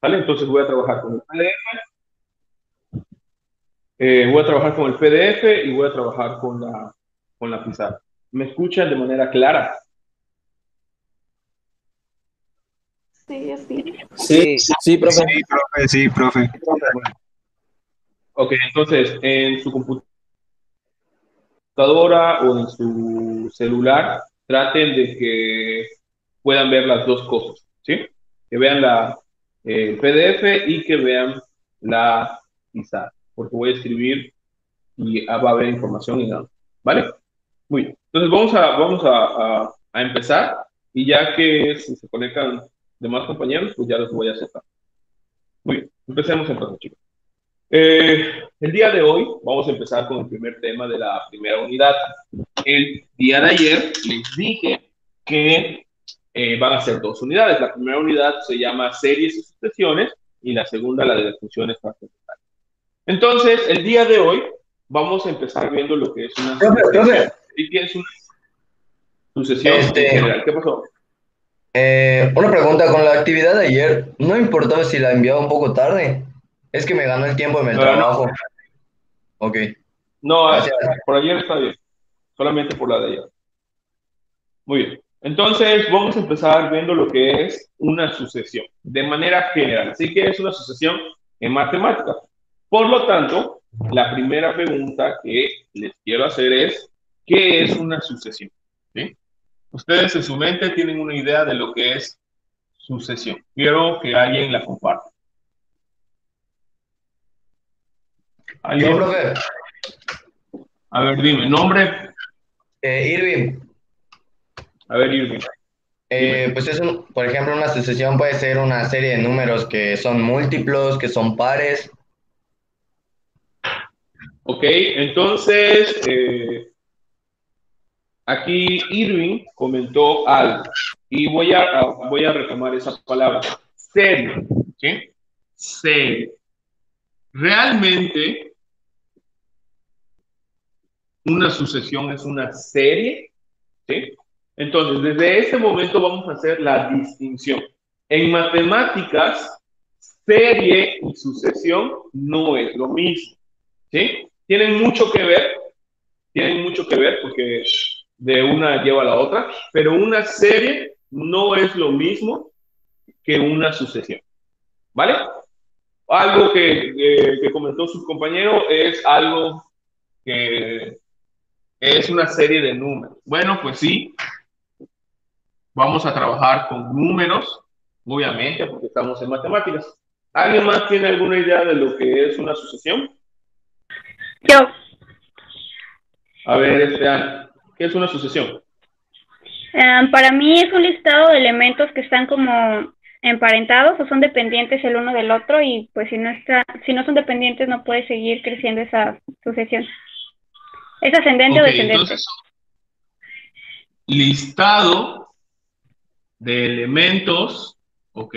¿Vale? Entonces voy a trabajar con el PDF, voy a trabajar con el PDF y voy a trabajar con la pizarra. ¿Me escuchan de manera clara? Sí, sí. Sí, sí, profe. Sí, profe, sí, profe. Ok, entonces en su computadora o en su celular, traten de que puedan ver las dos cosas, ¿sí? Que vean el PDF y que vean la pizarra, porque voy a escribir y va a haber información y nada, ¿vale? Muy bien. Entonces vamos a empezar y ya que si se conectan demás compañeros, pues ya los voy a aceptar. Muy bien, empecemos entonces, chicos. El día de hoy vamos a empezar con el primer tema de la primera unidad. El día de ayer les dije que van a ser dos unidades. La primera unidad se llama series y sucesiones y la segunda la de funciones trascendentales. Entonces, el día de hoy vamos a empezar viendo lo que es una sucesión. ¿Y qué es una sucesión en general? ¿Qué pasó? Una pregunta, con la actividad de ayer, no importaba si la enviaba un poco tarde, es que me ganó el tiempo en el No, trabajo. Ok, no, gracias. por ayer está bien, solamente por la de ayer. Muy bien. Entonces, vamos a empezar viendo lo que es una sucesión, de manera general. Así que es una sucesión en matemáticas. Por lo tanto, la primera pregunta que les quiero hacer es, ¿qué es una sucesión? ¿Sí? Ustedes en su mente tienen una idea de lo que es sucesión. Quiero que alguien la comparta. Yo, ¿Alguien? profe, A ver, dime, nombre. Irving, A ver, Irving, dime. pues por ejemplo, una sucesión puede ser una serie de números que son múltiplos, que son pares. Ok, entonces, aquí Irving comentó algo y voy a retomar esa palabra. Serie, ¿sí? Serie. Realmente, una sucesión es una serie, ¿sí? Entonces, desde ese momento vamos a hacer la distinción. En matemáticas, serie y sucesión no es lo mismo, ¿sí? Tienen mucho que ver porque de una lleva a la otra, pero una serie no es lo mismo que una sucesión, ¿vale? Algo que comentó su compañero es algo que es una serie de números. Bueno, pues sí, vamos a trabajar con números, obviamente, porque estamos en matemáticas. ¿Alguien más tiene alguna idea de lo que es una sucesión? Yo, A ver, ¿qué es una sucesión? para mí es un listado de elementos que están como emparentados o son dependientes el uno del otro y pues si no son dependientes no puede seguir creciendo esa sucesión. ¿Es ascendente o Ok, descendente? entonces, listado de elementos, ok,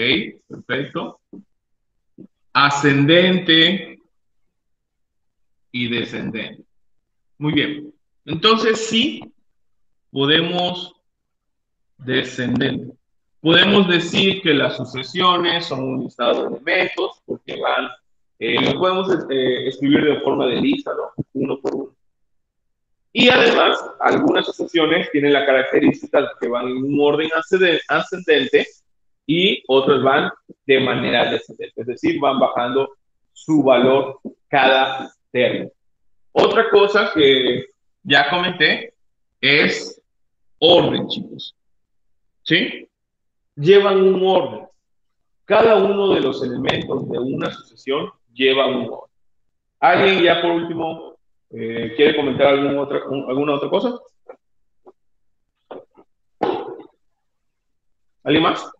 perfecto, ascendente y descendente. Muy bien. Entonces, sí, podemos descendente. Podemos decir que las sucesiones son un listado de elementos porque lo podemos escribir de forma de lista, ¿no? Uno por uno. Y además, algunas sucesiones tienen la característica de que van en un orden ascendente y otras van de manera descendente, es decir, van bajando su valor cada término. Otra cosa que ya comenté es orden, chicos. ¿Sí? Llevan un orden. Cada uno de los elementos de una sucesión lleva un orden. ¿Alguien ya por último quiere comentar alguna otra cosa? ¿Alguien más?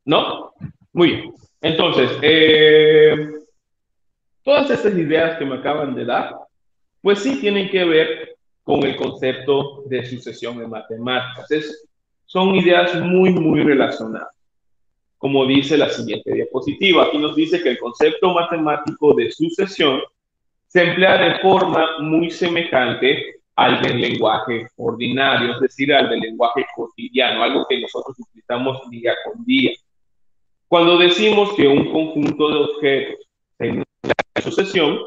¿No? Muy bien. Entonces, todas estas ideas que me acaban de dar, pues sí tienen que ver con el concepto de sucesión en matemáticas. Son ideas muy, muy relacionadas. Como dice la siguiente diapositiva, aquí nos dice que el concepto matemático de sucesión se emplea de forma muy semejante al del lenguaje ordinario, es decir, al del lenguaje cotidiano, algo que nosotros utilizamos día con día. Cuando decimos que un conjunto de objetos tiene una sucesión,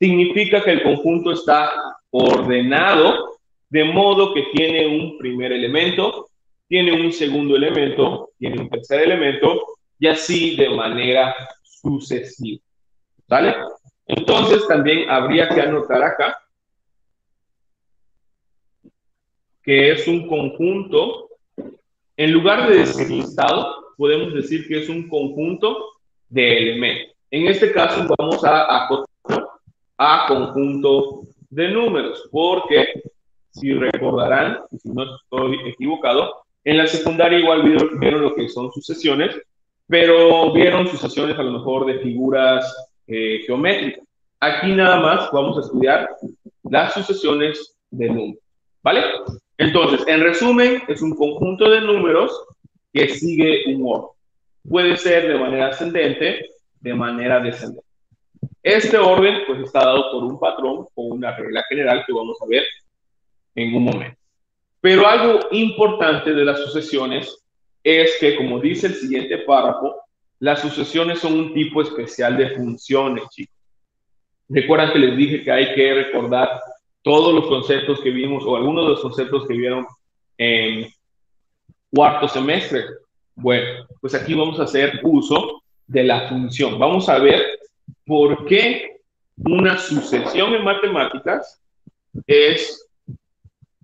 significa que el conjunto está ordenado de modo que tiene un primer elemento, tiene un segundo elemento, tiene un tercer elemento, y así de manera sucesiva. ¿Vale? Entonces también habría que anotar acá que es un conjunto, en lugar de decir listado, podemos decir que es un conjunto de elementos. En este caso vamos a acotar a conjunto de números, porque si recordarán, si no estoy equivocado, en la secundaria igual vieron lo que son sucesiones, pero vieron sucesiones a lo mejor de figuras geométricas. Aquí nada más vamos a estudiar las sucesiones de números, ¿vale? Entonces, en resumen, es un conjunto de números que sigue un orden. Puede ser de manera ascendente, de manera descendente. Este orden, pues, está dado por un patrón o una regla general que vamos a ver en un momento. Pero algo importante de las sucesiones es que, como dice el siguiente párrafo, las sucesiones son un tipo especial de funciones, chicos. Recuerdan que les dije que hay que recordar todos los conceptos que vimos o algunos de los conceptos que vieron en cuarto semestre. Bueno, pues aquí vamos a hacer uso de la función. Vamos a ver por qué una sucesión en matemáticas es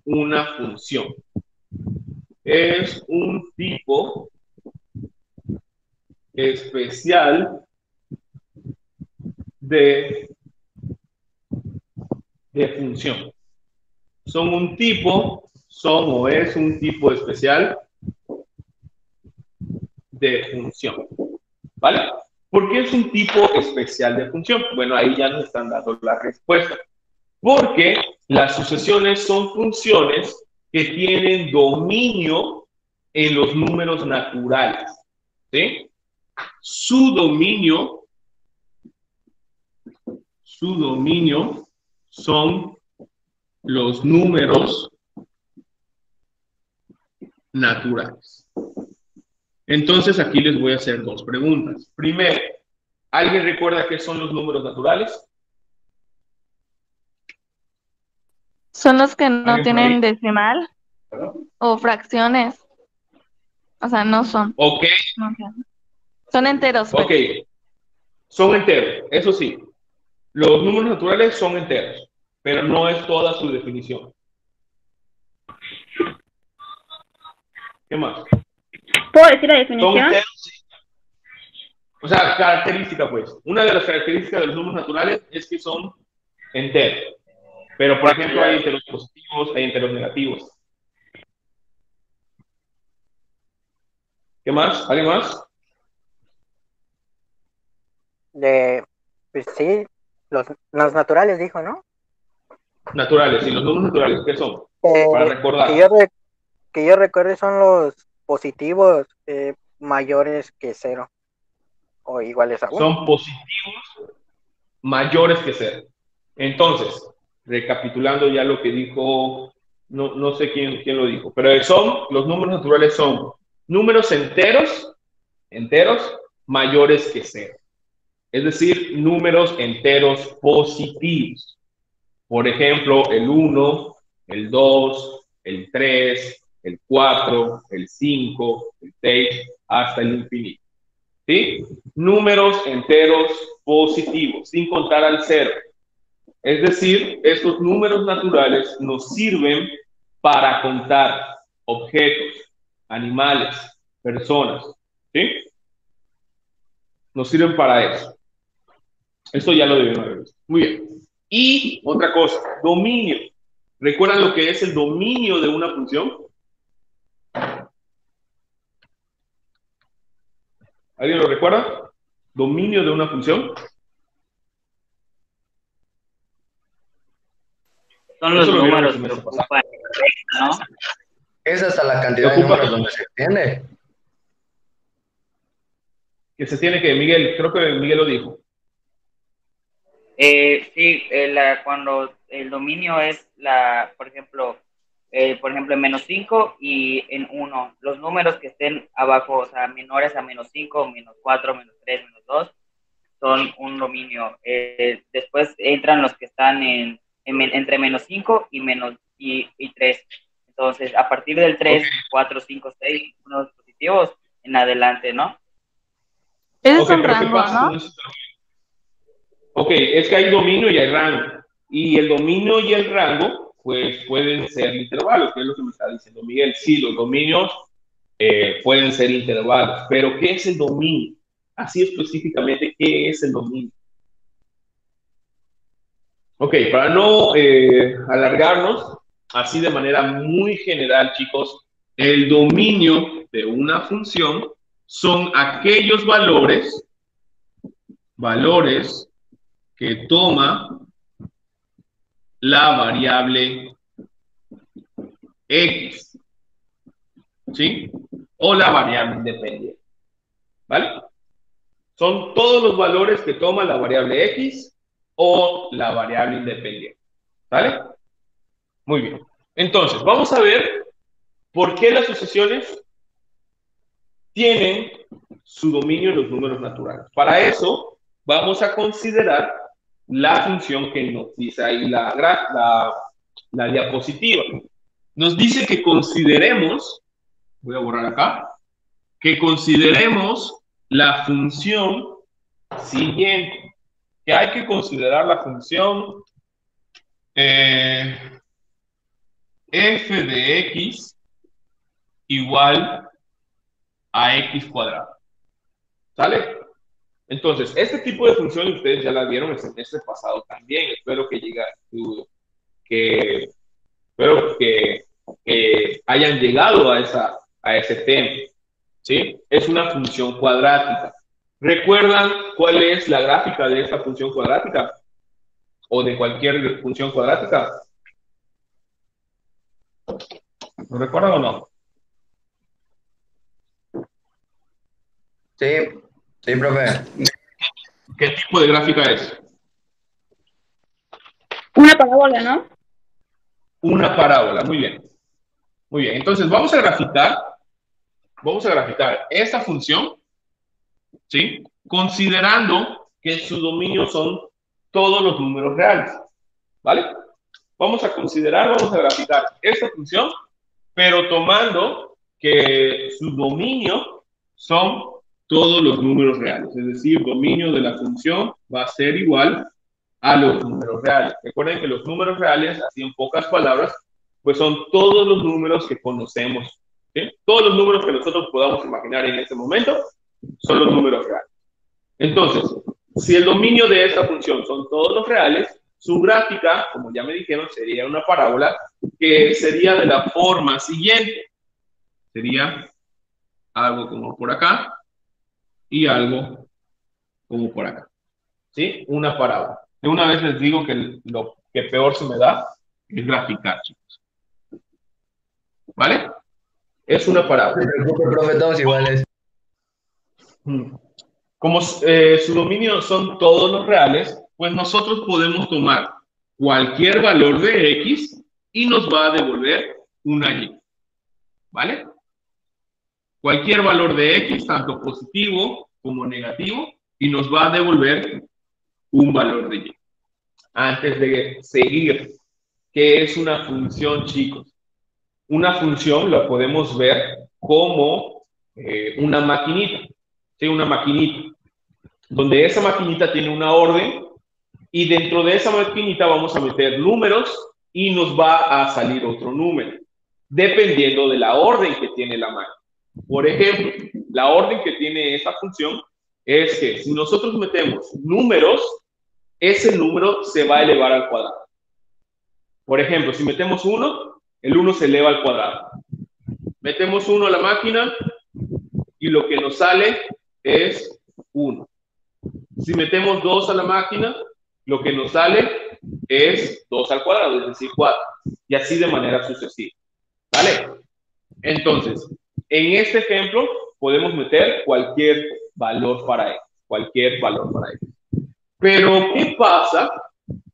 una función. Es un tipo especial de función. Son un tipo, son o es un tipo especial de función. ¿Vale? ¿Por qué es un tipo especial de función? Bueno, ahí ya nos están dando la respuesta. Porque las sucesiones son funciones que tienen dominio en los números naturales. ¿Sí? Su dominio son los números naturales. Entonces aquí les voy a hacer dos preguntas. Primero, ¿alguien recuerda qué son los números naturales? Son los que no ¿Alguien por tienen ahí? decimal o fracciones. O sea, no son. Ok, No son. Son enteros, pues. ok. Son enteros, eso sí. Los números naturales son enteros, pero no es toda su definición. ¿Qué más? ¿Puedo decir la Son definición? enteros, sí. O sea, característica, pues. Una de las características de los números naturales es que son enteros. Pero, por ejemplo, hay enteros positivos, hay enteros negativos. ¿Qué más? ¿Alguien más? Pues sí, los naturales dijo, ¿no? Naturales, y los números naturales, ¿qué son? Para recordar. Que yo recuerde son los positivos mayores que 0 o iguales a 1. Son positivos mayores que 0. Entonces, recapitulando ya lo que dijo, no sé quién lo dijo, pero los números naturales son números enteros mayores que 0. Es decir, números enteros positivos. Por ejemplo, el 1, el 2, el 3, el 4, el 5, el 6, hasta el infinito. ¿Sí? Números enteros positivos, sin contar al 0. Es decir, estos números naturales nos sirven para contar objetos, animales, personas. ¿Sí? Nos sirven para eso. Esto ya lo debieron haber visto. Muy bien. Y otra cosa, dominio. ¿Recuerdan lo que es el dominio de una función? ¿Alguien lo recuerda? Dominio de una función. Son los Eso lo vieron números el que semestre pasado. ocupan, ¿no? Es hasta la cantidad de números donde se extiende. Que se tiene que, Miguel, creo que Miguel lo dijo. Sí, cuando el dominio es por ejemplo, en -5 y en 1, los números que estén abajo, o sea, menores a -5, -4, -3, -2, son un dominio. Después entran los que están entre -5 y 3. Entonces, a partir del 3, 4, 5, 6, unos positivos en adelante, ¿no? Ese es Ok, un pero ¿qué rango, pasa con ¿no? eso? Ok, es que hay dominio y hay rango. Y el dominio y el rango, pues pueden ser intervalos, que es lo que me está diciendo Miguel. Sí, los dominios pueden ser intervalos, pero ¿qué es el dominio? Así específicamente, ¿qué es el dominio? Ok, para no alargarnos, así de manera muy general, chicos, el dominio de una función son aquellos valores que toma la variable X, ¿sí? O la variable independiente, ¿vale? Son todos los valores que toma la variable X o la variable independiente, ¿vale? Muy bien. Entonces, vamos a ver por qué las sucesiones tienen su dominio en los números naturales. Para eso, vamos a considerar la función que nos dice ahí la diapositiva. Nos dice que consideremos, voy a borrar acá, que consideremos la función siguiente, que hay que considerar la función f de x igual a x cuadrado. ¿Sale? Entonces, este tipo de función ustedes ya la vieron el semestre pasado también. Espero que hayan llegado a ese tema. ¿Sí? Es una función cuadrática. ¿Recuerdan cuál es la gráfica de esta función cuadrática? ¿O de cualquier función cuadrática? ¿Lo recuerdan o no? Sí, sí, profe. ¿Qué tipo de gráfica es? Una parábola, ¿no? Una parábola, muy bien. Muy bien, entonces vamos a graficar esta función, ¿sí? Considerando que su dominio son todos los números reales, ¿vale? Vamos a graficar esta función, pero tomando que su dominio son todos los números reales, es decir, dominio de la función va a ser igual a los números reales. Recuerden que los números reales, así en pocas palabras, pues son todos los números que conocemos, ¿sí? Todos los números que nosotros podamos imaginar en este momento son los números reales. Entonces, si el dominio de esta función son todos los reales, su gráfica, como ya me dijeron, sería una parábola que sería de la forma siguiente. Sería algo como por acá y algo como por acá. ¿Sí? Una parábola. De una vez les digo que lo que peor se me da es graficar, chicos. ¿Vale? Es una No parábola. se preocupe, profe, todos iguales. Como su dominio son todos los reales, pues nosotros podemos tomar cualquier valor de X y nos va a devolver una Y. ¿Vale? Cualquier valor de X, tanto positivo como negativo, y nos va a devolver un valor de Y. Antes de seguir, ¿qué es una función, chicos? Una función la podemos ver como una maquinita, ¿sí? Una maquinita, donde esa maquinita tiene una orden y dentro de esa maquinita vamos a meter números y nos va a salir otro número, dependiendo de la orden que tiene la máquina. Por ejemplo, la orden que tiene esta función es que si nosotros metemos números, ese número se va a elevar al cuadrado. Por ejemplo, si metemos 1, el 1 se eleva al cuadrado. Metemos 1 a la máquina y lo que nos sale es 1. Si metemos 2 a la máquina, lo que nos sale es 2 al cuadrado, es decir, 4. Y así de manera sucesiva. ¿Vale? Entonces, en este ejemplo podemos meter cualquier valor para x. Cualquier valor para x. Pero, ¿qué pasa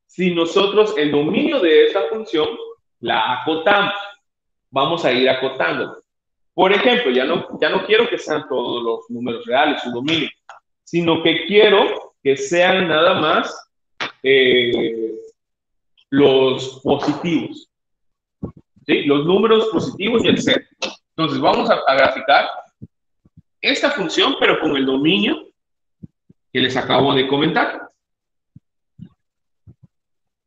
si nosotros el dominio de esa función la acotamos? Vamos a ir acotando. Por ejemplo, ya no quiero que sean todos los números reales su dominio, sino que quiero que sean nada más los positivos, ¿sí? Los números positivos y el cero. Entonces, vamos a graficar esta función, pero con el dominio que les acabo de comentar.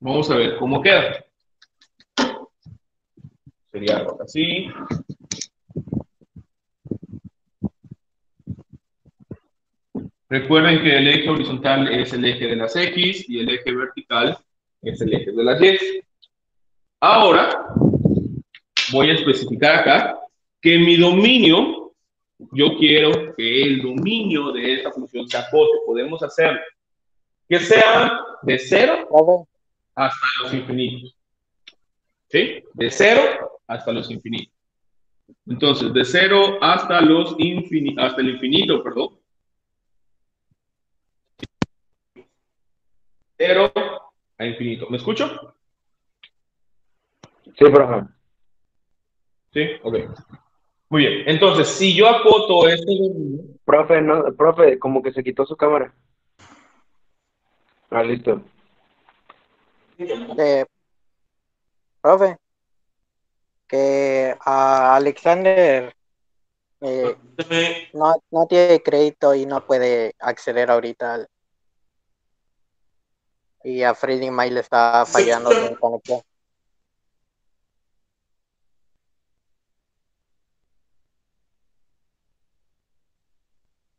Vamos a ver cómo queda. Sería algo así. Recuerden que el eje horizontal es el eje de las X y el eje vertical es el eje de las Y. Ahora, voy a especificar acá que mi dominio, yo quiero que el dominio de esta función se acote. Podemos hacerlo que sea de 0 hasta los infinitos. ¿Sí? De 0 hasta los infinitos. Entonces, de 0 hasta los infinitos, hasta el infinito, perdón. 0 a infinito. ¿Me escucho? Sí, profe. Sí, ok. Muy bien. Entonces, si yo acoto este dominio. Profe, no, profe, como que se quitó su cámara. Ah, listo. Profe, que a Alexander no tiene crédito y no puede acceder ahorita. Y a Freddy May le está fallando su conexión.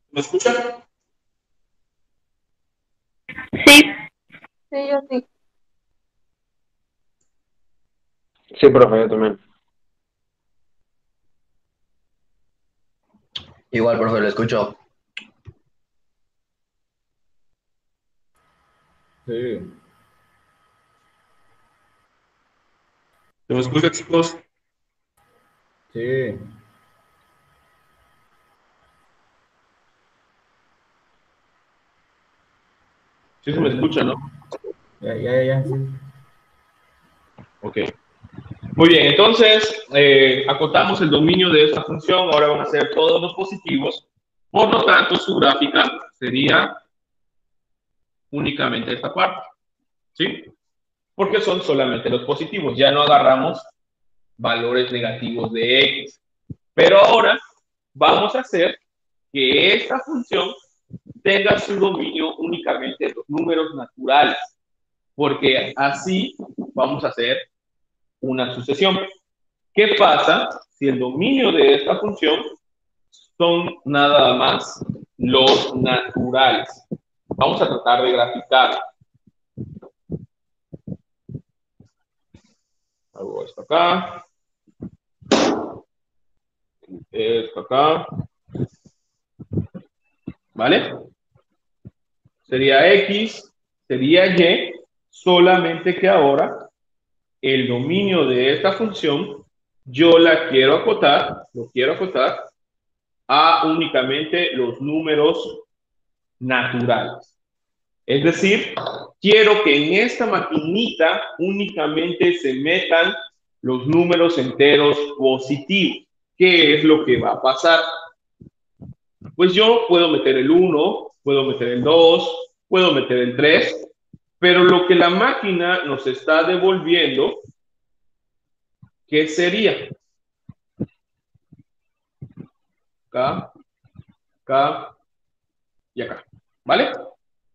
¿Me escuchan? Sí. Sí, yo sí. Sí, profe, yo también. Igual, profe, lo escucho. Sí. ¿Se me escucha, chicos? Sí. Sí se me escucha, ¿no? Ya, sí. Ok. Muy bien, entonces acotamos el dominio de esta función. Ahora van a ser todos los positivos. Por lo tanto, su gráfica sería únicamente esta parte. ¿Sí? Porque son solamente los positivos. Ya no agarramos valores negativos de X. Pero ahora vamos a hacer que esta función tenga su dominio únicamente de los números naturales. Porque así vamos a hacer una sucesión. ¿Qué pasa si el dominio de esta función son nada más los naturales? Vamos a tratar de graficar. Hago esto acá. Esto acá. ¿Vale? Sería X, sería Y, solamente que ahora el dominio de esta función yo la quiero acotar, lo quiero acotar a únicamente los números naturales. Es decir, quiero que en esta maquinita únicamente se metan los números enteros positivos. ¿Qué es lo que va a pasar? Pues yo puedo meter el 1, puedo meter el 2, puedo meter el 3, pero lo que la máquina nos está devolviendo, ¿qué sería? Acá, acá y acá, ¿vale?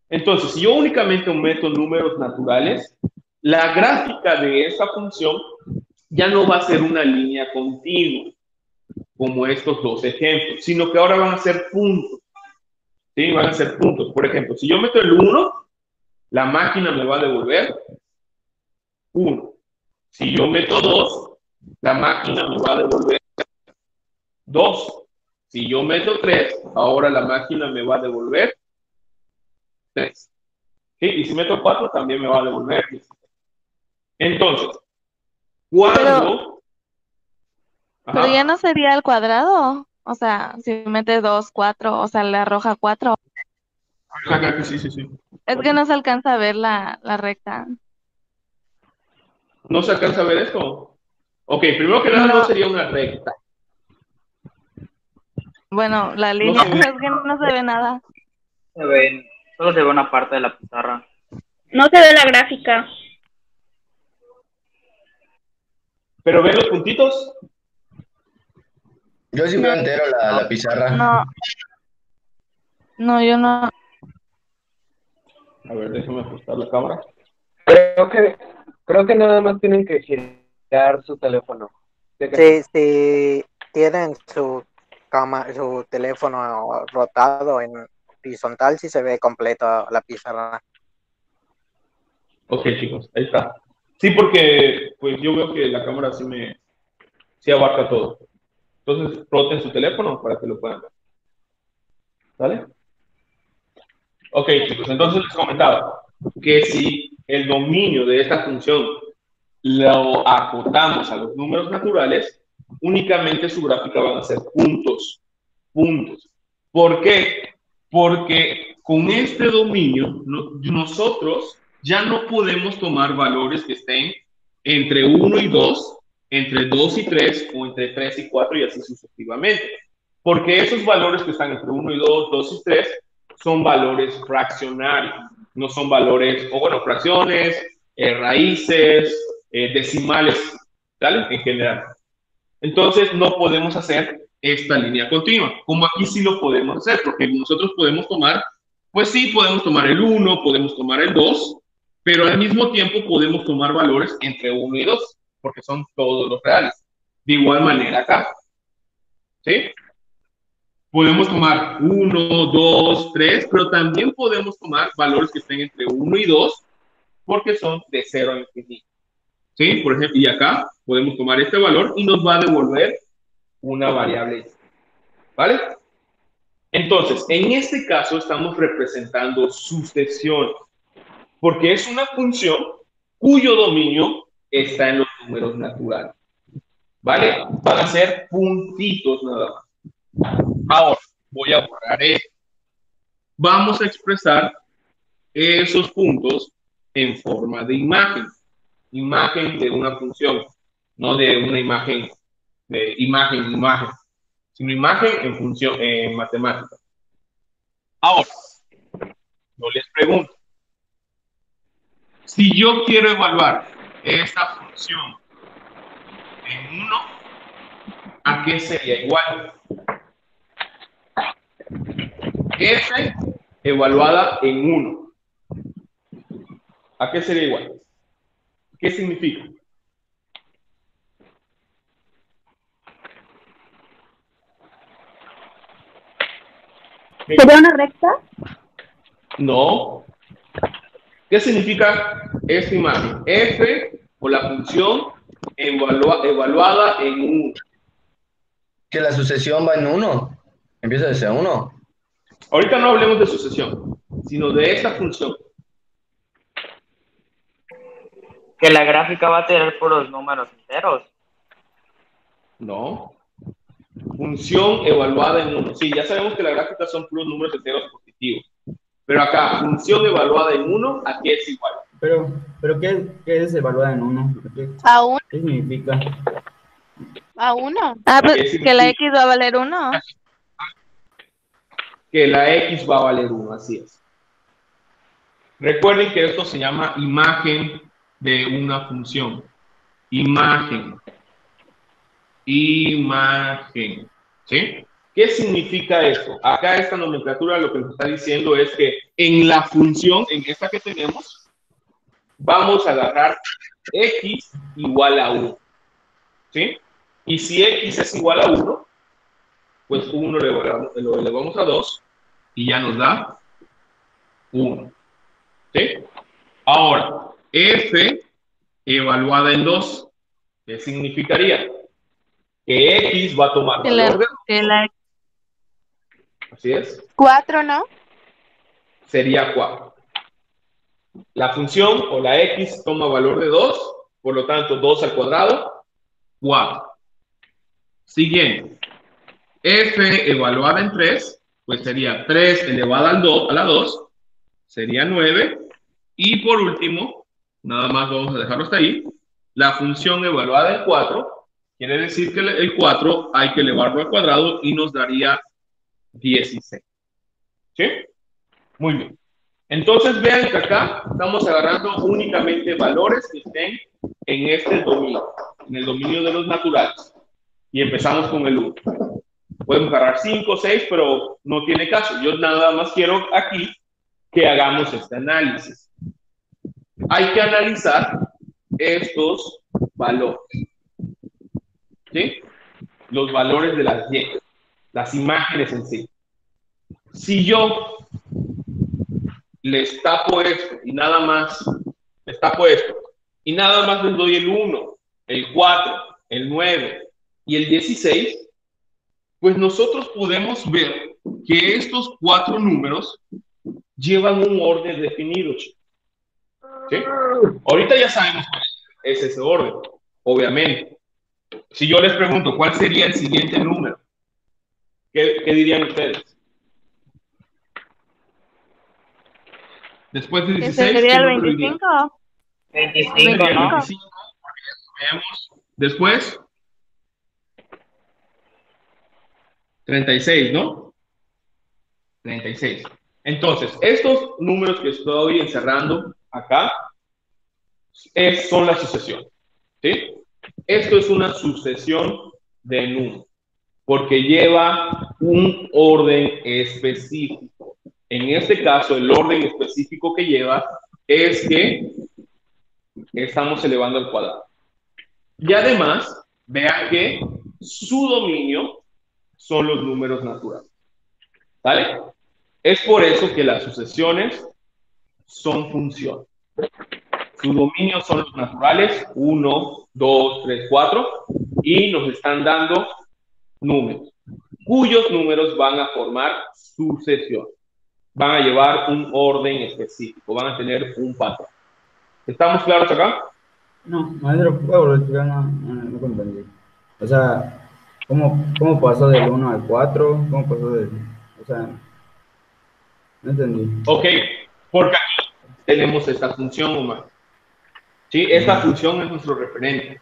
Entonces, si yo únicamente meto números naturales, la gráfica de esa función ya no va a ser una línea continua, como estos dos ejemplos, sino que ahora van a ser puntos. ¿Sí? Van a ser puntos. Por ejemplo, si yo meto el 1, la máquina me va a devolver 1. Si yo meto 2, la máquina me va a devolver 2. Si yo meto 3, ahora la máquina me va a devolver 3. ¿Sí? Y si meto 4, también me va a devolver 3. Entonces, cuando... Pero ya no sería al cuadrado. O sea, si metes 2, 4, o sea, le arroja 4. Sí. Es que no se alcanza a ver la recta. ¿No se alcanza a ver esto? Ok, primero que nada no No, sería una recta. bueno, la No línea, se ve. es que no se ve nada. Se ven, solo se ve una parte de la pizarra. No se ve la gráfica. ¿Pero ven los puntitos? Yo sí No. veo entero la pizarra. No, no, yo no. A ver, déjame ajustar la cámara. Creo que nada más tienen que girar su teléfono. Si tienen su teléfono rotado en horizontal, sí se ve completo la pizarra. Ok, chicos, ahí está. Sí, porque pues yo veo que la cámara sí abarca todo. Entonces, roten su teléfono para que lo puedan ver. ¿Vale? Ok, chicos, entonces les comentaba que si el dominio de esta función lo acotamos a los números naturales, únicamente su gráfica van a ser puntos. Puntos. ¿Por qué? Porque con este dominio nosotros ya no podemos tomar valores que estén entre 1 y 2, entre 2 y 3 o entre 3 y 4 y así sucesivamente. Porque esos valores que están entre 1 y 2, 2 y 3 son valores fraccionarios, no son valores, o bueno, fracciones, raíces, decimales, ¿vale? En general. Entonces no podemos hacer esta línea continua, como aquí sí lo podemos hacer, porque nosotros podemos tomar, pues sí, podemos tomar el 1, podemos tomar el 2, pero al mismo tiempo podemos tomar valores entre 1 y 2, porque son todos los reales. De igual manera acá, ¿sí? Podemos tomar 1, 2, 3, pero también podemos tomar valores que estén entre 1 y 2, porque son de 0 a infinito. ¿Sí? Por ejemplo, y acá podemos tomar este valor y nos va a devolver una variable. ¿Vale? Entonces, en este caso estamos representando sucesiones, porque es una función cuyo dominio está en los números naturales. ¿Vale? Van a ser puntitos nada más. Ahora, voy a borrar esto. Vamos a expresar esos puntos en forma de imagen. Imagen de una función, no de una imagen, sino imagen en función, en matemática. Ahora, yo les pregunto, si yo quiero evaluar esta función en 1, ¿a qué sería igual? F evaluada en 1. ¿A qué sería igual? ¿Qué significa? ¿Sería una recta? No. ¿Qué significa esta imagen? F o la función evaluada en 1. Que la sucesión va en 1. Empieza desde 1. Ahorita no hablemos de sucesión, sino de esta función. Que la gráfica va a tener puros números enteros. No. Función evaluada en 1. Sí, ya sabemos que la gráfica son puros números enteros positivos. Pero acá, función evaluada en 1, aquí es igual. Pero ¿qué es evaluada en 1? A 1. ¿Qué significa? A 1. Ah, pues que la X va a valer 1. Que la X va a valer 1, así es. Recuerden que esto se llama imagen de una función. Imagen. Imagen. ¿Sí? ¿Qué significa esto? Acá esta nomenclatura lo que nos está diciendo es que en la función, en esta que tenemos, vamos a agarrar X igual a 1. ¿Sí? Y si X es igual a 1, pues 1 lo elevamos a 2 y ya nos da 1. ¿Sí? Ahora, F evaluada en 2, ¿qué significaría? Que X va a tomar valor de 2. Así es. 4, ¿no? Sería 4. La función o la X toma valor de 2, por lo tanto 2 al cuadrado, 4. Siguiente. F evaluada en 3, pues sería 3 elevada a la 2, sería 9. Y por último, nada más vamos a dejarlo hasta ahí, la función evaluada en 4, quiere decir que el 4 hay que elevarlo al cuadrado y nos daría 16. ¿Sí? Muy bien. Entonces vean que acá estamos agarrando únicamente valores que estén en este dominio, en el dominio de los naturales. Y empezamos con el 1. Podemos agarrar 5, 6, pero no tiene caso. Yo nada más quiero aquí que hagamos este análisis. Hay que analizar estos valores. ¿Sí? Los valores de las Y, las imágenes en sí. Si yo les tapo esto y nada más, les tapo esto y nada más les doy el 1, el 4, el 9 y el 16, pues nosotros podemos ver que estos 4 números llevan un orden definido. ¿Sí? Ahorita ya sabemos cuál es ese orden, obviamente. Si yo les pregunto cuál sería el siguiente número, ¿qué dirían ustedes? Después de 16, sería ¿qué el número iría? 25. 25, Sería el ¿no? 25. Veamos. Después, 36, ¿no? 36. Entonces, estos números que estoy encerrando acá son la sucesión. ¿Sí? Esto es una sucesión de números, porque lleva un orden específico. En este caso, el orden específico que lleva es que estamos elevando al cuadrado. Y además, vean que su dominio son los números naturales. ¿Vale? Es por eso que las sucesiones son funciones. Su dominio son los naturales, 1, 2, 3, 4, y nos están dando números, cuyos números van a formar sucesiones. Van a llevar un orden específico, van a tener un patrón. ¿Estamos claros acá? No, maestro, puedo volver a explicar, no comprendí. O sea, ¿cómo pasó del 1 al 4? ¿Cómo pasó del...? O sea, no entendí. Ok, porque aquí tenemos esta función, Omar. ¿Sí? Esta función es nuestro referente.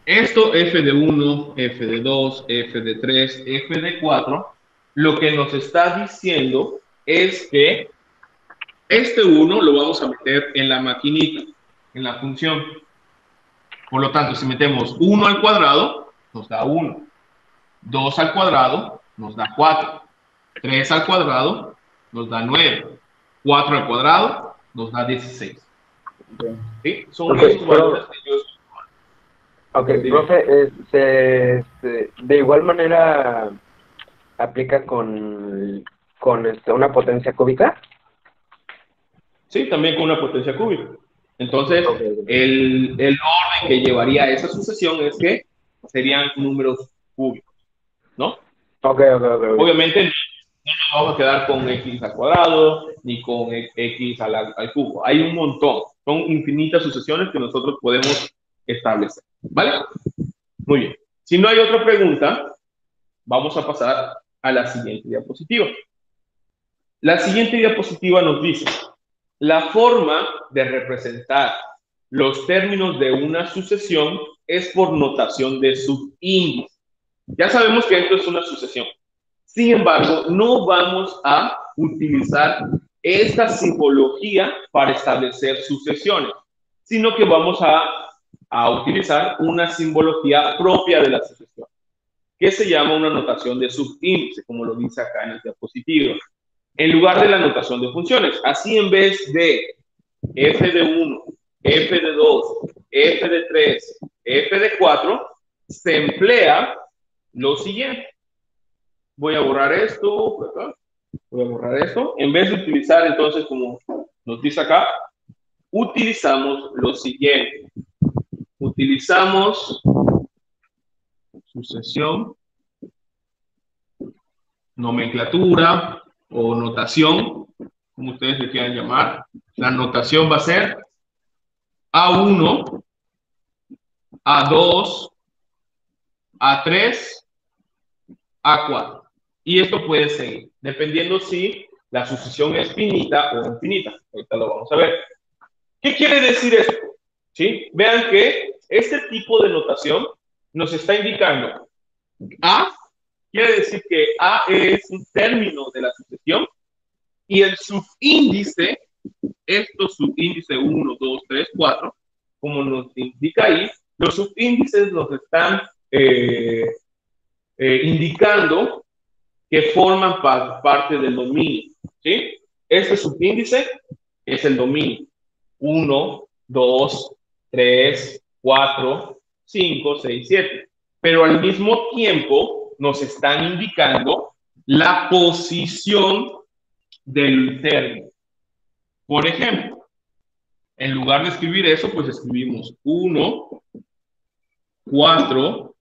Esto, f de 1, f de 2, f de 3, f de 4, lo que nos está diciendo es que este 1 lo vamos a meter en la maquinita, en la función. Por lo tanto, si metemos 1 al cuadrado, nos da 1. 2 al cuadrado, nos da 4. 3 al cuadrado, nos da 9. 4 al cuadrado, nos da 16. Okay. ¿Sí? Son esos valores que yo... Ok, profe, de igual manera aplica con una potencia cúbica. Sí, también con una potencia cúbica. Entonces, Okay. el orden que llevaría a esa sucesión es que serían números cúbicos, ¿no? Ok. Obviamente, no nos vamos a quedar con x al cuadrado, ni con x al cubo. Hay un montón. Son infinitas sucesiones que nosotros podemos establecer. ¿Vale? Muy bien. Si no hay otra pregunta, vamos a pasar a la siguiente diapositiva. La siguiente diapositiva nos dice: la forma de representar los términos de una sucesión es por notación de subíndice. Ya sabemos que esto es una sucesión. Sin embargo, no vamos a utilizar esta simbología para establecer sucesiones, sino que vamos a utilizar una simbología propia de la sucesión, que se llama una notación de subíndice, como lo dice acá en el diapositivo, en lugar de la notación de funciones. Así, en vez de f de 1, f de 2, f de 3, f de 4, se emplea lo siguiente. Voy a borrar esto, voy a borrar esto. En vez de utilizar, entonces, como nos dice acá, utilizamos lo siguiente. Utilizamos sucesión, nomenclatura o notación, como ustedes le quieran llamar. La notación va a ser A1, A2, A3, A4. Y esto puede seguir, dependiendo si la sucesión es finita o infinita. Ahorita lo vamos a ver. ¿Qué quiere decir esto? ¿Sí? Vean que este tipo de notación nos está indicando A, quiere decir que A es un término de la sucesión y el subíndice, estos subíndices 1, 2, 3, 4, como nos indica ahí, los subíndices nos están indicando que forman parte del dominio. ¿Sí? Este subíndice es el dominio. 1, 2, 3, 4, 5, 6, 7. Pero al mismo tiempo nos están indicando la posición del término. Por ejemplo, en lugar de escribir eso, pues escribimos 1, 4,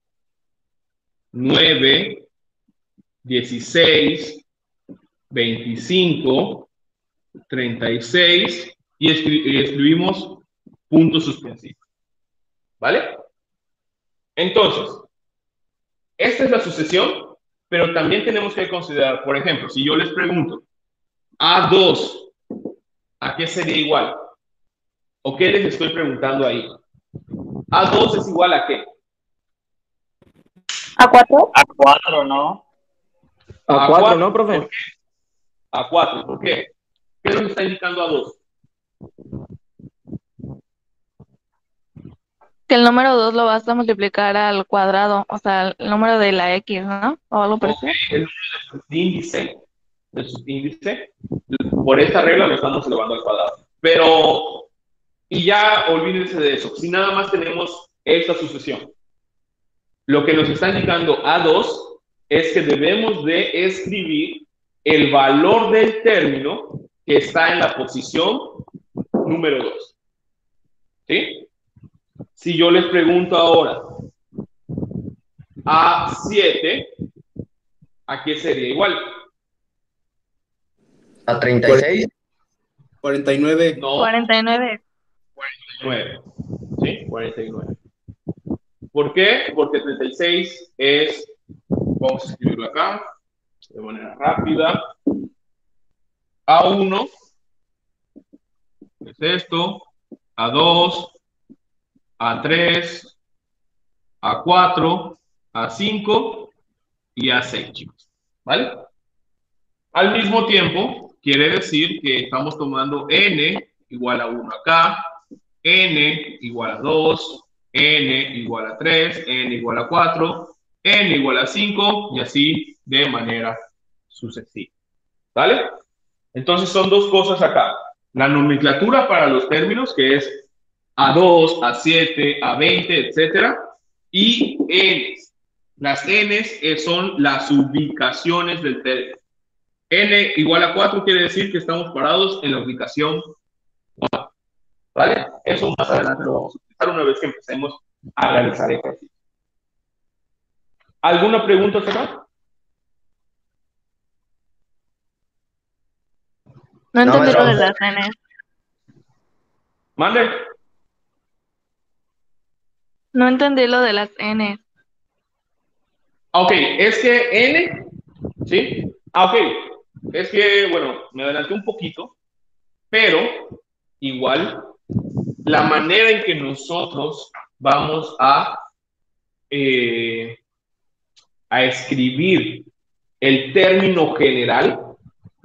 9, 16, 25, 36 y escribimos puntos suspensivos. ¿Vale? Entonces, esta es la sucesión, pero también tenemos que considerar, por ejemplo, si yo les pregunto, A2, ¿a qué sería igual? ¿O qué les estoy preguntando ahí? ¿A2 es igual a qué? ¿A4? A4, ¿no? A4, ¿no, profe? ¿Por qué? A4, ¿por qué? ¿Qué nos está indicando A2? Que el número 2 lo vas a multiplicar al cuadrado, o sea, el número de la X, ¿no? O algo parecido. Okay, el número del subíndice, por esta regla lo estamos elevando al cuadrado. Pero, y ya olvídense de eso, si nada más tenemos esta sucesión, lo que nos está indicando A2 es que debemos de escribir el valor del término que está en la posición número 2. ¿Sí? Si yo les pregunto ahora, A7, ¿a qué sería igual? A 36. 49. No, 49. 49. ¿Sí? 49. ¿Por qué? Porque 36 es, vamos a escribirlo acá, de manera rápida. A1 es esto, A2, A3, A4, A5 y A6, chicos. ¿Vale? Al mismo tiempo, quiere decir que estamos tomando n igual a 1 acá, n igual a 2, n igual a 3, n igual a 4, n igual a 5 y así de manera sucesiva. ¿Vale? Entonces son dos cosas acá. La nomenclatura para los términos, que es A2, A7, A20, etcétera, y n. Las n son las ubicaciones del término. N igual a 4 quiere decir que estamos parados en la ubicación 4. ¿Vale? Eso más adelante lo vamos a utilizar una vez que empecemos a realizar ejercicio. ¿Alguna pregunta acá? No entendí lo de maestro. las N. ¿Mande? No entendí lo de las N. Ok, es que N, ¿sí? Ok, es que, bueno, me adelanté un poquito, pero igual la manera en que nosotros vamos a escribir el término general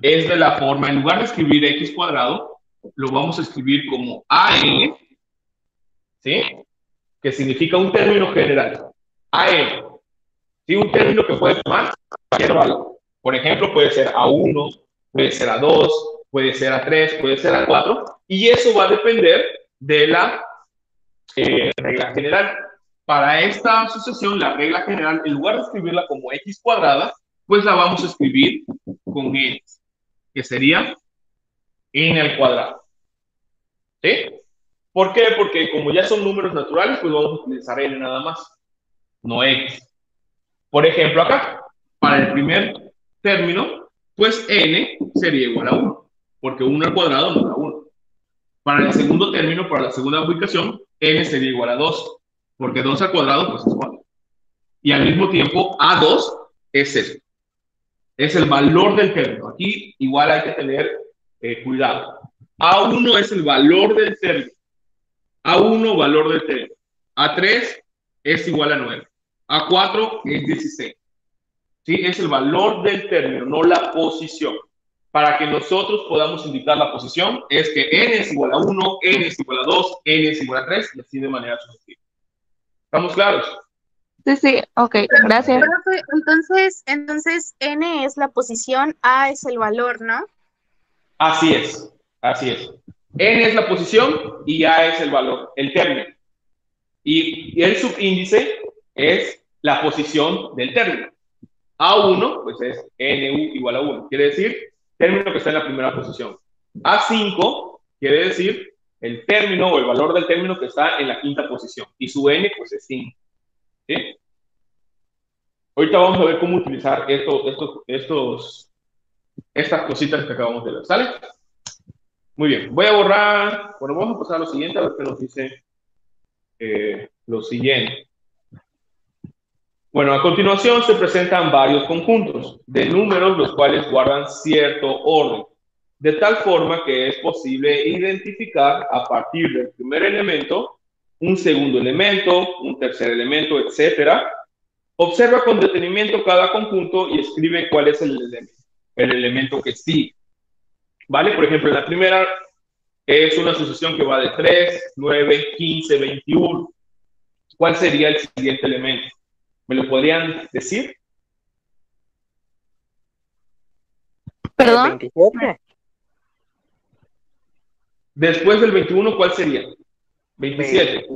es de la forma, en lugar de escribir x cuadrado, lo vamos a escribir como AN, ¿sí? Que significa un término general. AN, ¿sí? Un término que puede tomar cualquier valor. Por ejemplo, puede ser A1, puede ser A2, puede ser A3, puede ser A4, y eso va a depender de la regla general. Para esta sucesión, la regla general, en lugar de escribirla como x cuadrada, pues la vamos a escribir con n, que sería n al cuadrado. ¿Sí? ¿Por qué? Porque como ya son números naturales, pues vamos a utilizar n nada más, no x. Por ejemplo, acá, para el primer término, pues n sería igual a 1, porque 1 al cuadrado nos da 1. Para el segundo término, para la segunda ubicación, n sería igual a 2, porque 2 al cuadrado pues es 4. Y al mismo tiempo, A2 es esto. Es el valor del término. Aquí igual hay que tener cuidado. A1 es el valor del término. A1, valor del término. A3 es igual a 9. A4 es 16. ¿Sí? Es el valor del término, no la posición. Para que nosotros podamos indicar la posición, es que n es igual a 1, n es igual a 2, n es igual a 3, y así de manera sucesiva. ¿Estamos claros? Sí, sí, ok, gracias. Profe, entonces n es la posición, a es el valor, ¿no? Así es, así es. N es la posición y A es el valor, el término. Y el subíndice es la posición del término. A1, pues es NU igual a 1. Quiere decir, término que está en la primera posición. A5 quiere decir el término o el valor del término que está en la quinta posición. Y su N, pues es 5. ¿Sí? Ahorita vamos a ver cómo utilizar estas cositas que acabamos de ver. ¿Sale? Muy bien. Voy a borrar. Bueno, vamos a pasar a lo siguiente, a ver qué nos dice lo siguiente. Bueno, a continuación se presentan varios conjuntos de números los cuales guardan cierto orden, de tal forma que es posible identificar a partir del primer elemento un segundo elemento, un tercer elemento, etcétera. Observa con detenimiento cada conjunto y escribe cuál es el elemento que sigue. ¿Vale? Por ejemplo, en la primera es una sucesión que va de 3, 9, 15, 21. ¿Cuál sería el siguiente elemento? ¿Me lo podrían decir? ¿Perdón? 27. Después del 21, ¿cuál sería? 27.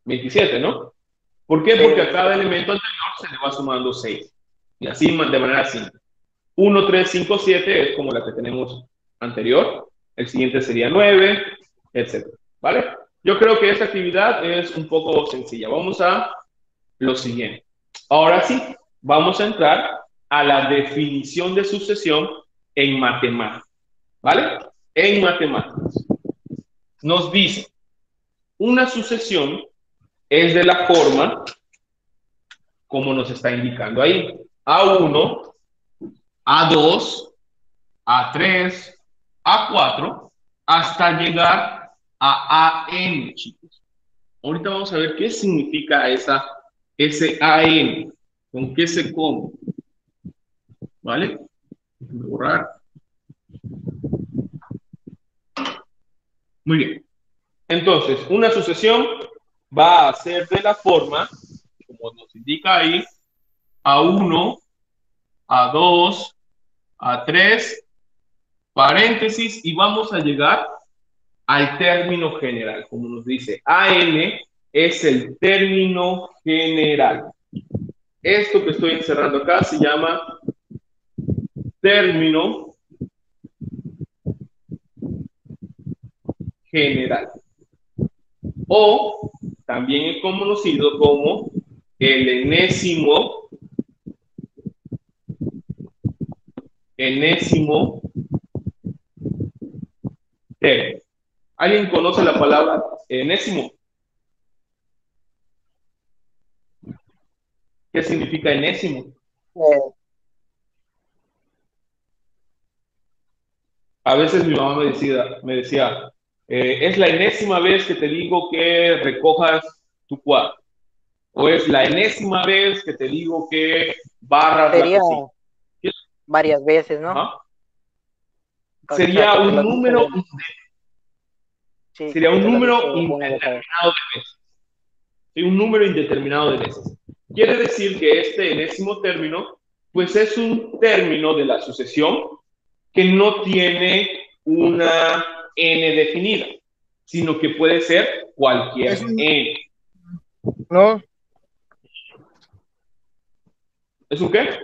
27, ¿no? ¿Por qué? Porque a cada elemento anterior se le va sumando 6. Y así de manera simple. 1, 3, 5, 7 es como la que tenemos anterior. El siguiente sería 9, etc. ¿Vale? Yo creo que esta actividad es un poco sencilla. Vamos a lo siguiente. Ahora sí, vamos a entrar a la definición de sucesión en matemáticas. ¿Vale? En matemáticas. Nos dice, una sucesión es de la forma como nos está indicando ahí. A1, A2, A3, A4, hasta llegar a AN, chicos. Ahorita vamos a ver qué significa ese AN, con qué se come. ¿Vale? Déjenme borrar. Muy bien. Entonces, una sucesión va a ser de la forma, como nos indica ahí, A1, A2, A3, paréntesis, y vamos a llegar al término general, como nos dice. AN es el término general. Esto que estoy encerrando acá se llama término general. O también es conocido como el enésimo término. ¿Alguien conoce la palabra enésimo? ¿Qué significa enésimo? A veces mi mamá me decía, es la enésima vez que te digo que recojas tu cuadro. O es la enésima vez que te digo que barras la cocina. Varias veces, ¿no? Ajá. Sería un número, sería un número indeterminado de veces. Sí, un número indeterminado de veces. Quiere decir que este enésimo término, pues es un término de la sucesión que no tiene una n definida, sino que puede ser cualquier n. No. ¿Es un qué?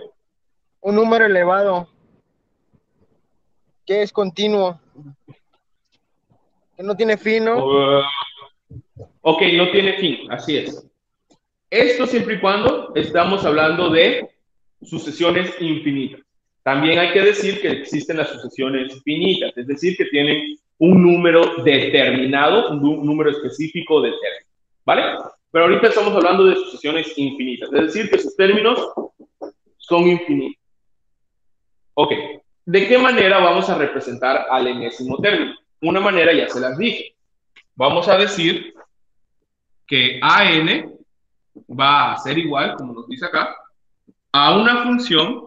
Un número elevado. Que es continuo. Que no tiene fin, ¿no? Ok, no tiene fin, así es. Esto siempre y cuando estamos hablando de sucesiones infinitas. También hay que decir que existen las sucesiones finitas, es decir, que tienen un número determinado, un número específico de términos, ¿vale? Pero ahorita estamos hablando de sucesiones infinitas, es decir, que sus términos son infinitos. Ok, ¿de qué manera vamos a representar al enésimo término? Una manera ya se las dije. Vamos a decir que AN va a ser igual, como nos dice acá, a una función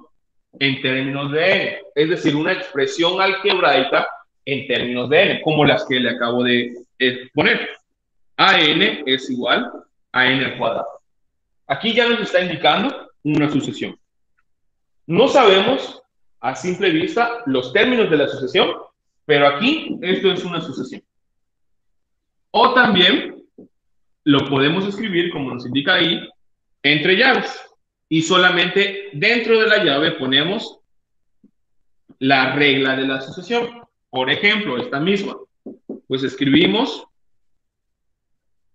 en términos de n, es decir, una expresión algebraica en términos de n, como las que le acabo de poner. AN es igual a n al cuadrado. Aquí ya nos está indicando una sucesión. No sabemos a simple vista los términos de la sucesión, pero aquí esto es una sucesión. O también lo podemos escribir, como nos indica ahí, entre llaves. Y solamente dentro de la llave ponemos la regla de la sucesión. Por ejemplo, esta misma. Pues escribimos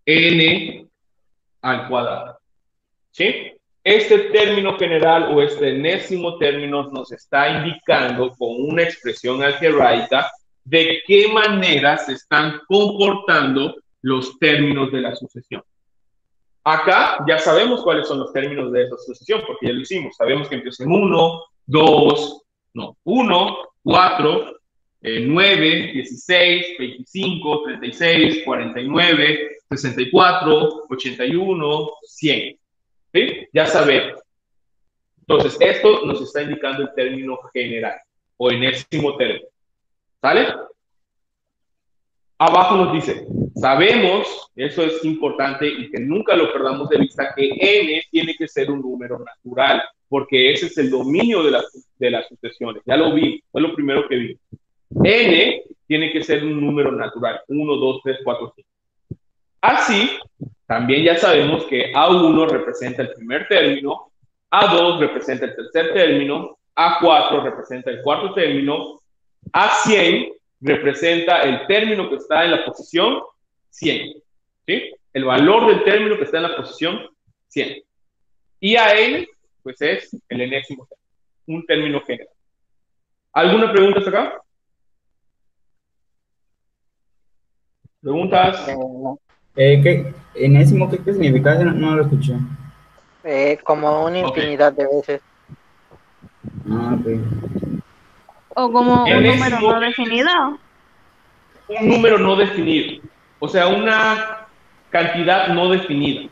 n al cuadrado. ¿Sí? Este término general o este enésimo término nos está indicando con una expresión algebraica de qué manera se están comportando los términos de la sucesión. Acá ya sabemos cuáles son los términos de esa sucesión, porque ya lo hicimos. Sabemos que empieza en 1, 4, 9, 16, 25, 36, 49, 64, 81, 100. ¿Sí? Ya sabemos. Entonces, esto nos está indicando el término general o enésimo término. ¿Sale? Abajo nos dice, sabemos, eso es importante y que nunca lo perdamos de vista, que n tiene que ser un número natural, porque ese es el dominio de las sucesiones. Ya lo vi, fue lo primero que vi. N tiene que ser un número natural, 1, 2, 3, 4, 5. Así, también ya sabemos que A1 representa el primer término, A2 representa el tercer término, A4 representa el cuarto término, A100 representa el término que está en la posición 100. ¿Sí? El valor del término que está en la posición 100. Y AN, pues es el enésimo término, un término general. ¿Alguna pregunta hasta acá? ¿Preguntas? ¿Qué enésimo qué significa? No lo escuché. Como una infinidad de veces. Ah, ok. O como un Enésimo número no definido. Un número no definido. O sea, una cantidad no definida.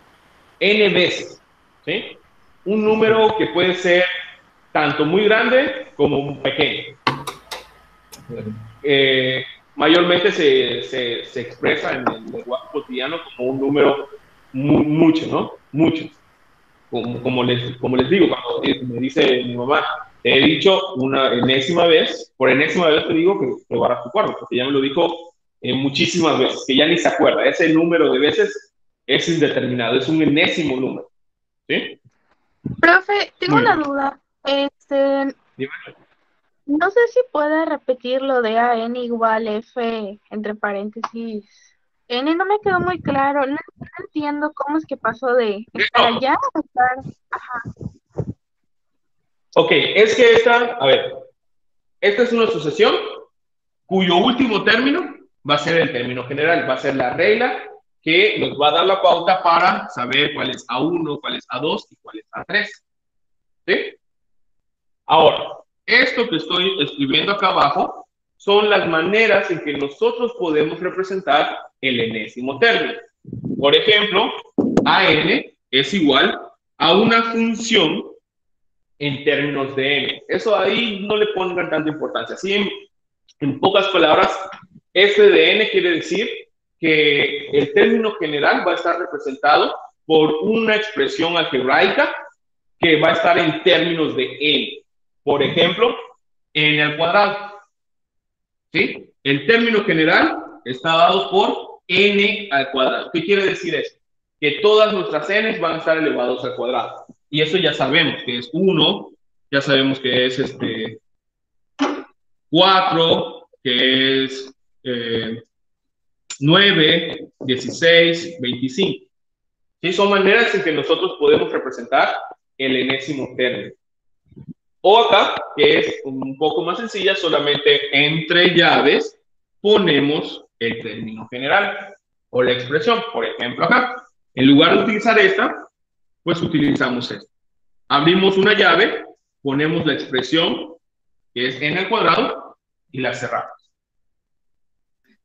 N veces. ¿Sí? Un número que puede ser tanto muy grande como muy pequeño. Mayormente se expresa en el lenguaje cotidiano como un número mucho, ¿no? Muchos. Como les digo, cuando me dice mi mamá, te he dicho una enésima vez, por enésima vez te digo que barras tu cuarto, porque ya me lo dijo muchísimas veces, que ya ni se acuerda. Ese número de veces es indeterminado, es un enésimo número. ¿Sí? Profe, tengo Muy una bien. duda. Dime. No sé si puede repetir lo de AN igual F entre paréntesis. N no me quedó muy claro. No entiendo cómo es que pasó de estar allá a estar. Ok, es que esta es una sucesión cuyo último término va a ser el término general, va a ser la regla que nos va a dar la pauta para saber cuál es A1, cuál es A2 y cuál es A3. ¿Sí? Ahora, esto que estoy escribiendo acá abajo son las maneras en que nosotros podemos representar el enésimo término. Por ejemplo, AN es igual a una función en términos de n. Eso ahí no le pongan tanta importancia. Así, en pocas palabras, f de n quiere decir que el término general va a estar representado por una expresión algebraica que va a estar en términos de n. Por ejemplo, n al cuadrado. ¿Sí? El término general está dado por n al cuadrado. ¿Qué quiere decir eso? Que todas nuestras n van a estar elevados al cuadrado. Y eso ya sabemos que es 1, ya sabemos que es 4, que es 9, 16, 25. ¿Sí? Son maneras en que nosotros podemos representar el enésimo término. O acá, que es un poco más sencilla, solamente entre llaves ponemos el término general o la expresión. Por ejemplo, acá, en lugar de utilizar esta, pues utilizamos esta. Abrimos una llave ponemos la expresión que es n al cuadrado y la cerramos.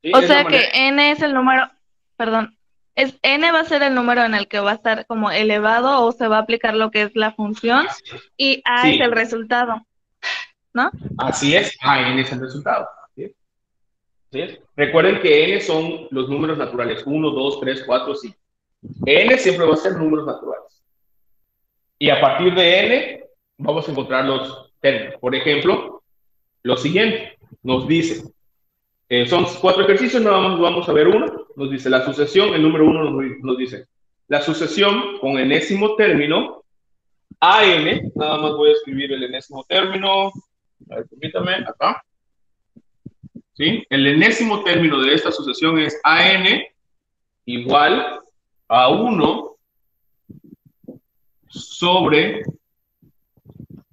¿Sí? O Es la sea que manera. n es el número, perdón, n va a ser el número en el que va a estar como elevado o se va a aplicar lo que es la función y a es Sí, el resultado, ¿no? así es, n es el resultado. ¿Sí? ¿Sí? Recuerden que n son los números naturales, 1, 2, 3, 4, 5. N siempre va a ser números naturales. Y a partir de n vamos a encontrar los términos. Por ejemplo, lo siguiente nos dice, son 4 ejercicios, nada más vamos a ver uno. Nos dice la sucesión, el número 1 nos dice, la sucesión con enésimo término, AN, nada más voy a escribir el enésimo término, a ver, permítame, acá. ¿Sí? El enésimo término de esta sucesión es AN igual a 1 sobre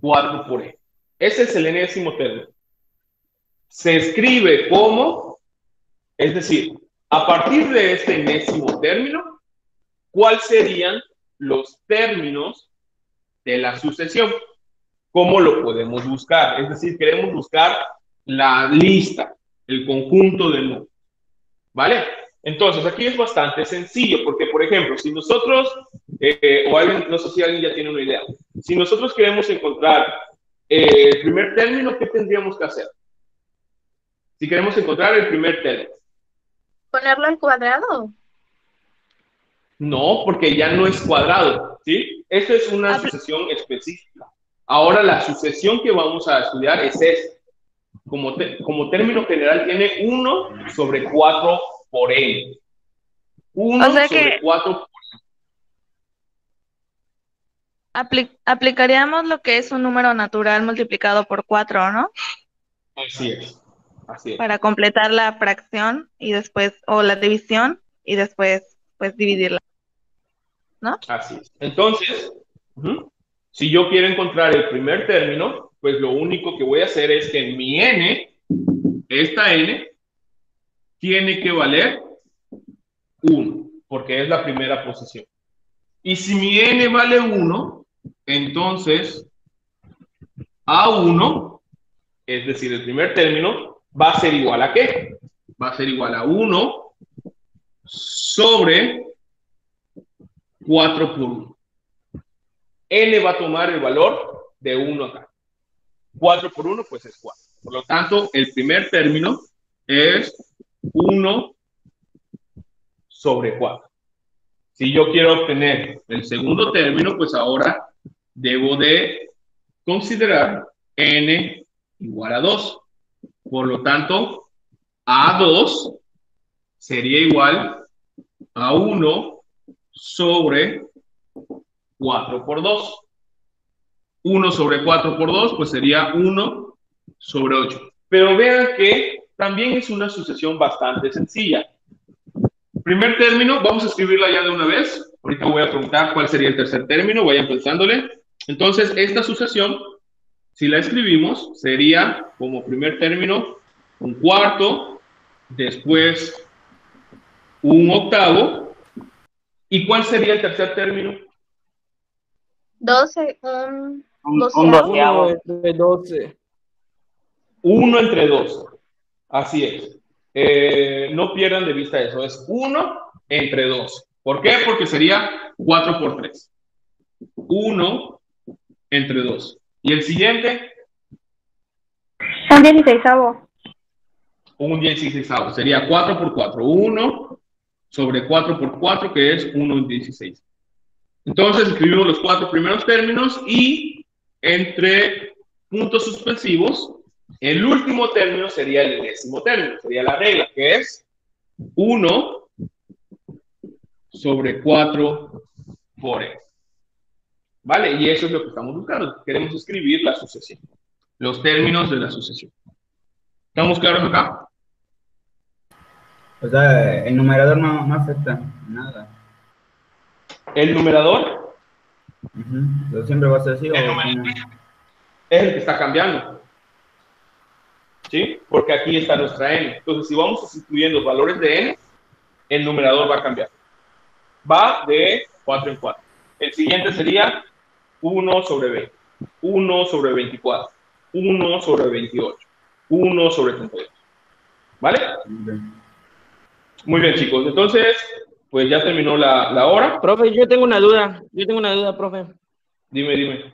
4 por n. Ese es el enésimo término. Se escribe como, es decir, a partir de este enésimo término, ¿cuáles serían los términos de la sucesión? ¿Cómo lo podemos buscar? Es decir, queremos buscar la lista, el conjunto de números. ¿Vale? Entonces, aquí es bastante sencillo, porque, por ejemplo, si nosotros, o alguien, no sé si alguien ya tiene una idea, si nosotros queremos encontrar el primer término, ¿qué tendríamos que hacer? Si queremos encontrar el primer término. ¿Ponerlo al cuadrado? No, porque ya no es cuadrado, ¿sí? Esta es una sucesión específica. Ahora, la sucesión que vamos a estudiar es esta. Como término general tiene 1 sobre 4 por n. 1 O sea sobre que 4 por aplicaríamos lo que es un número natural multiplicado por 4, ¿no? Así es, así es. Para completar la fracción y después, o la división, y después, pues, dividirla, ¿no? Así es. Entonces, si yo quiero encontrar el primer término, pues lo único que voy a hacer es que mi n, esta n, tiene que valer 1, porque es la primera posición. Y si mi n vale 1, entonces A1, es decir, el primer término, va a ser igual a ¿qué? Va a ser igual a 1 sobre 4 por 1. N va a tomar el valor de 1 acá. 4 por 1, pues es 4. Por lo tanto, el primer término es 1 sobre 4. Si yo quiero obtener el segundo término, pues ahora debo de considerar n igual a 2. Por lo tanto, A2 sería igual a 1 sobre 4 por 2. 1 sobre 4 por 2, pues sería 1 sobre 8. Pero vean que también es una sucesión bastante sencilla. Primer término, vamos a escribirla ya de una vez. Ahorita voy a preguntar cuál sería el tercer término, vayan pensándole. Entonces, esta sucesión, si la escribimos, sería como primer término un cuarto, después un octavo. ¿Y cuál sería el tercer término? 12, un Un doceavo. doceavo. Entre 12. 1 entre 2. Así es. No pierdan de vista eso. Es 1 entre 2. ¿Por qué? Porque sería 4 por 3. 1 entre 2. ¿Y el siguiente? Un 16avo. Un 16avo. Sería 4 por 4. 1 sobre 4 por 4, que es 1 en 16. Entonces escribimos los 4 primeros términos y entre puntos suspensivos, el último término sería el enésimo término, sería la regla, que es 1 sobre 4 por n. ¿Vale? Y eso es lo que estamos buscando. Queremos escribir la sucesión, los términos de la sucesión. ¿Estamos claros acá? O sea, el numerador no afecta nada. El numerador Pero siempre va a ser así. es el que está cambiando. ¿Sí? Porque aquí está nuestra n. Entonces, si vamos sustituyendo los valores de n, el numerador va a cambiar. Va de 4 en 4. El siguiente sería 1 sobre 20. 1 sobre 24, 1 sobre 28, 1 sobre 32. ¿Vale? Muy bien, chicos. Entonces, pues ya terminó la hora. Profe, yo tengo una duda, profe. Dime.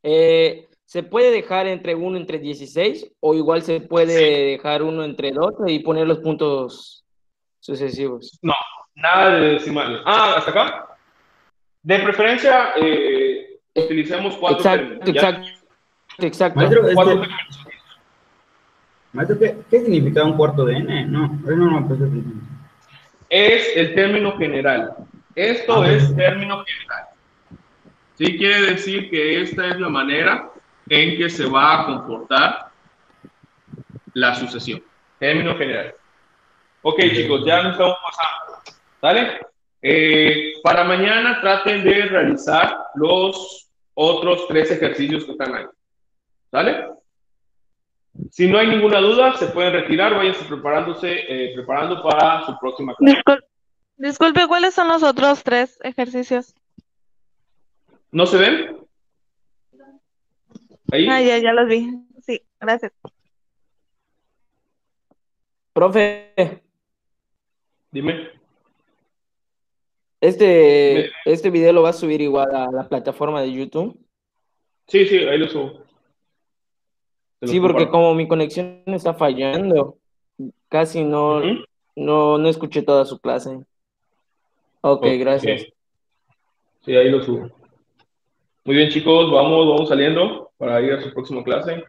¿Se puede dejar entre 16 o igual se puede dejar uno entre 12 y poner los puntos sucesivos? No, nada de decimales. ¿Hasta acá? De preferencia, utilicemos 4 términos. Exacto. Maestro, ¿qué significa un cuarto de n? No, pues es el término general. Esto es término general. Sí, quiere decir que esta es la manera en que se va a comportar la sucesión. Término general. Ok, chicos, ya nos estamos pasando. ¿Vale? Para mañana traten de realizar los otros 3 ejercicios que están ahí. ¿Vale? Si no hay ninguna duda, se pueden retirar, váyanse preparando para su próxima clase. Disculpe, ¿cuáles son los otros 3 ejercicios? ¿No se ven? ¿Ahí? Ya los vi. Sí, gracias. Profe. Dime. ¿Este video lo va a subir igual a la plataforma de YouTube? Sí, ahí lo subo. Sí, porque como mi conexión está fallando, casi no escuché toda su clase. Ok, gracias. Sí, ahí lo subo. Muy bien, chicos, vamos saliendo para ir a su próxima clase.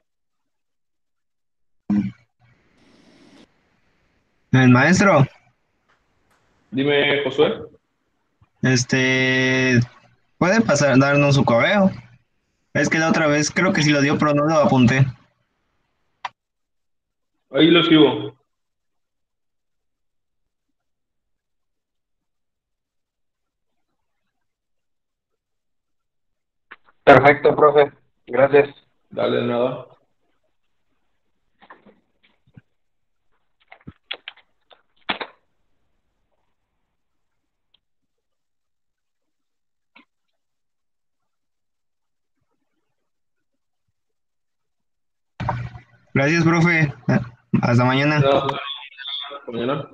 El maestro. Dime, Josué. ¿Puede darnos su correo? Es que la otra vez creo que sí lo dio, pero no lo apunté. Ahí lo escribo. Perfecto, profe. Gracias. Dale, nada. Gracias, profe. Hasta mañana. Hasta mañana.